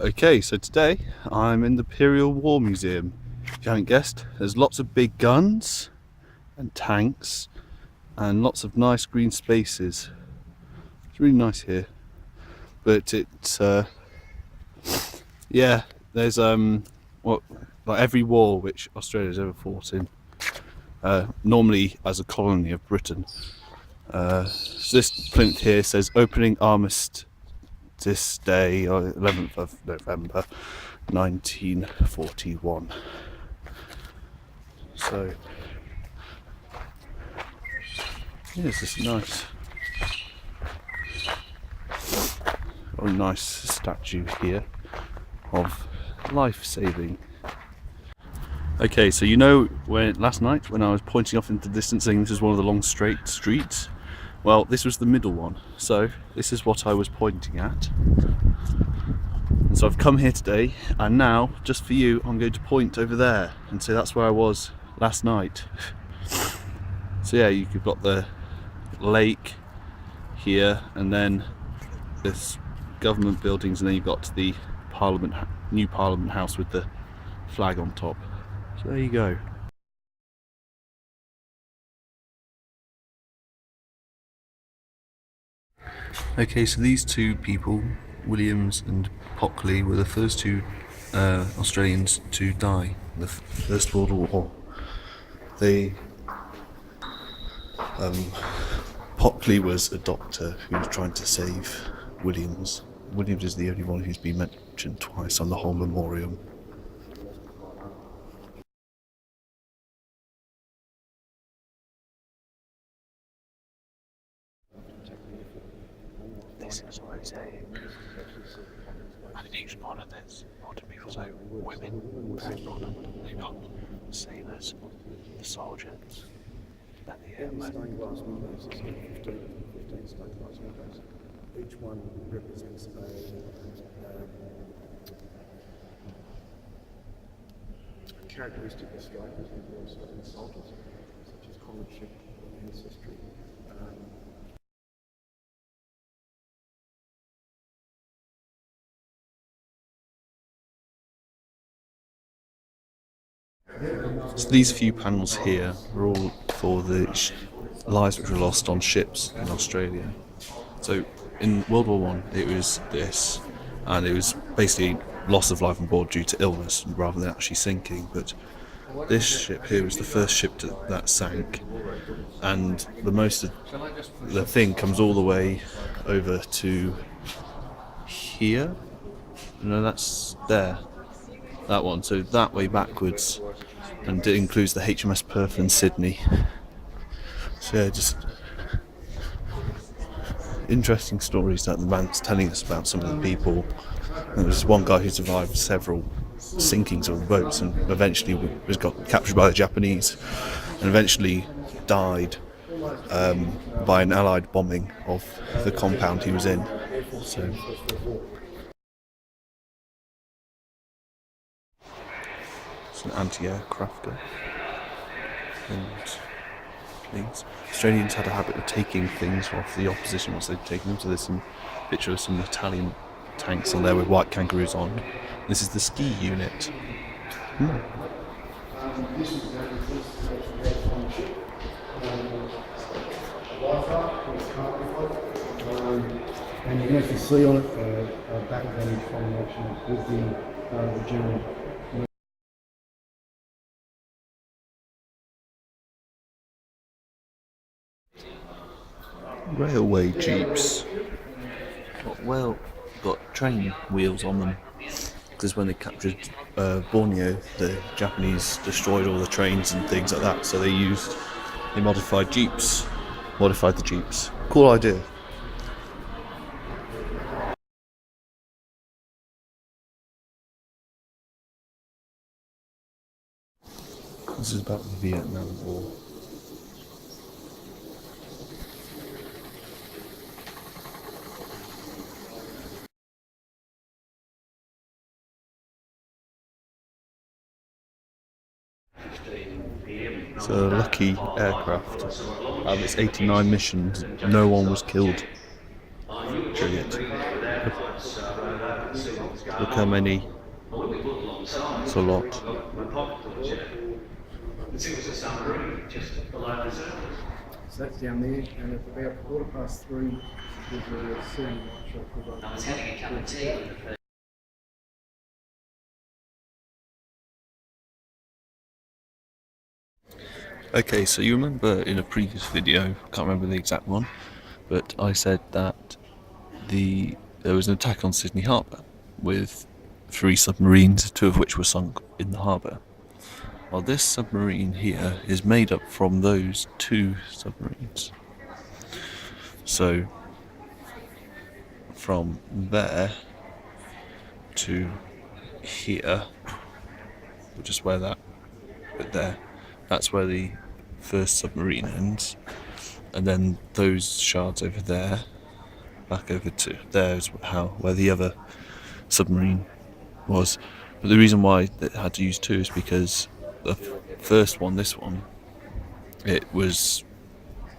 Okay, so today I'm in the Imperial War Museum. If you haven't guessed, there's lots of big guns and tanks and lots of nice green spaces. It's really nice here, but it's yeah, there's what like every war which Australia's ever fought in, normally as a colony of Britain. So this plinth here says opening armistice day, 11th of November 1941. So yeah, this is nice. A nice statue here of life saving. Okay, so you know when last night when I was pointing off into the distance saying this is one of the long straight streets? Well, this was the middle one, so this is what I was pointing at. And so I've come here today, and now, just for you, I'm going to point over there and say that's where I was last night. So yeah, you've got the lake here, and then this government buildings, and then you've got the new Parliament House with the flag on top. So there you go. Okay, so these two people, Williams and Pockley, were the first two Australians to die in the First World War. Pockley was a doctor who was trying to save Williams. Williams is the only one who's been mentioned twice on the whole memoriam. This is Jose. And in each one of this, modern people, so women, very modern, they've got sailors, the soldiers, and the airmen. Each one represents a characteristic of strikers and also soldiers, such as comradeship and ancestry. So these few panels here are all for the lives which were lost on ships in Australia. So in World War One, it was this, and it was basically loss of life on board due to illness rather than actually sinking. But this ship here was the first ship that sank, and most of the thing comes all the way over to here. No, that's there. That one. So that way backwards, and it includes the HMS Perth and Sydney. So yeah, just interesting stories that the man's telling us about some of the people. And there was one guy who survived several sinkings of boats and eventually got captured by the Japanese and eventually died by an Allied bombing of the compound he was in. So it's an anti-aircrafter and things. Australians had a habit of taking things off the opposition once they'd taken them. So there's some picture of some Italian tanks on there with white kangaroos on. This is the ski unit. And you can actually see on it a battle damage from the action with the German. Railway jeeps. Well, got train wheels on them. Because when they captured Borneo, the Japanese destroyed all the trains and things like that. So they modified the jeeps. Cool idea. This is about the Vietnam War. It's a lucky aircraft. Out of its 89 missions, no one was killed during it. Look how many. It's a lot. So that's down there, and at about 3:15, there's a sea watch. I was having a cup of tea with the first. Okay, so you remember in a previous video, I can't remember the exact one, but I said that there was an attack on Sydney Harbour with 3 submarines, 2 of which were sunk in the harbour. Well, this submarine here is made up from those 2 submarines. So from there to here, which is where that bit there, that's where the first submarine ends, and then those shards over there, back over to there is where the other submarine was. But the reason why they had to use 2 is because the first one, this one, it was,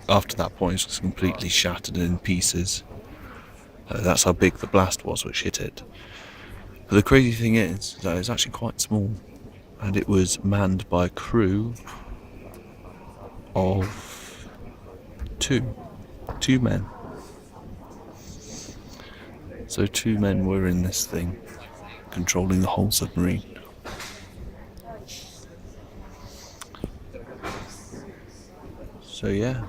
after that point, it was completely shattered in pieces. That's how big the blast was which hit it. But the crazy thing is that it's actually quite small, and it was manned by a crew of 2 men. So 2 men were in this thing, controlling the whole submarine. So yeah.